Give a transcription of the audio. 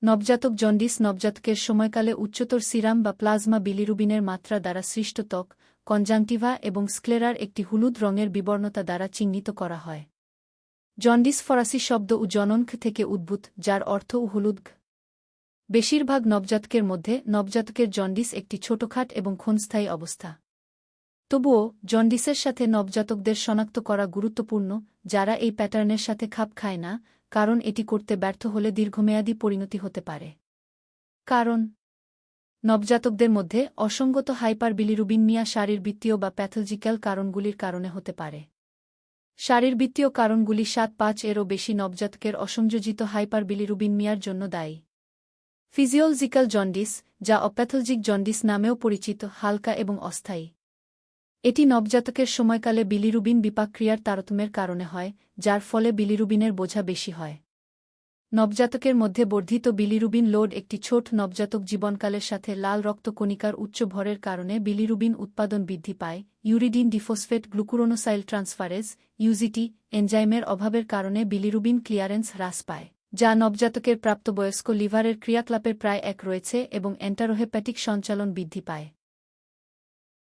নবজাতক জন্ডিস নবজাতকের সময়কালে উচ্চতর সিরাম বা প্লাজমা বিলিরুবিনের মাত্রা দ্বারা সৃষ্ট ত্বক, কনজাংটিভা এবং স্ক্লেরার একটি হলুদ রঙের বিবর্ণতা দ্বারা চিহ্নিত করা হয়। জন্ডিস ফরাসি শব্দ জননখ থেকে উদ্ভূত, যার অর্থ হলুদ ঘ। বেশিরভাগ নবজাতকের মধ্যে নবজাতকের জন্ডিস একটি ছোটখাট এবং ক্ষণস্থায়ী অবস্থা। তবুও জন্ডিসের সাথে নবজাতকদের শনাক্ত করা গুরুত্বপূর্ণ, যারা এই প্যাটার্নের সাথে খাপ খায় না, কারণ এটি করতে ব্যর্থ হলে দীর্ঘমেয়াদী পরিণতি হতে পারে। কারণ নবজাতকদের মধ্যে অসঙ্গত হাইপারবিলিরুবিনমিয়া শারীরবৃত্তীয় বা প্যাথোলজিক্যাল কারণগুলির কারণে হতে পারে। শারীরবৃত্তীয় কারণগুলি ৭-৫-এরও বেশি নবজাতকের অসংযোজিত হাইপারবিলিরুবিনমিয়ার জন্য দায়ী। ফিজিওলজিক্যাল জন্ডিস, যা অপ্যাথলজিক জন্ডিস নামেও পরিচিত, হালকা এবং অস্থায়ী। এটি নবজাতকের সময়কালে বিলিরুবিন বিপাকক্রিয়ার তারতম্যের কারণে হয়, যার ফলে বিলিরুবিনের বোঝা বেশি হয়। নবজাতকের মধ্যে বর্ধিত বিলিরুবিন লোড একটি ছোট নবজাতক জীবনকালের সাথে লাল রক্তকণিকার উচ্চ ভরের কারণে বিলিরুবিন উৎপাদন বৃদ্ধি পায়। ইউরিডিন ডিফসফেট গ্লুকুরোনোসাইল ট্রান্সফারেজ ইউজিটি এনজাইমের অভাবের কারণে বিলিরুবিন ক্লিয়ারেন্স হ্রাস পায়, যা নবজাতকের প্রাপ্তবয়স্ক লিভারের ক্রিয়াকলাপের প্রায় এক রয়েছে এবং এন্টারোহেপ্যাটিক সঞ্চালন বৃদ্ধি পায়।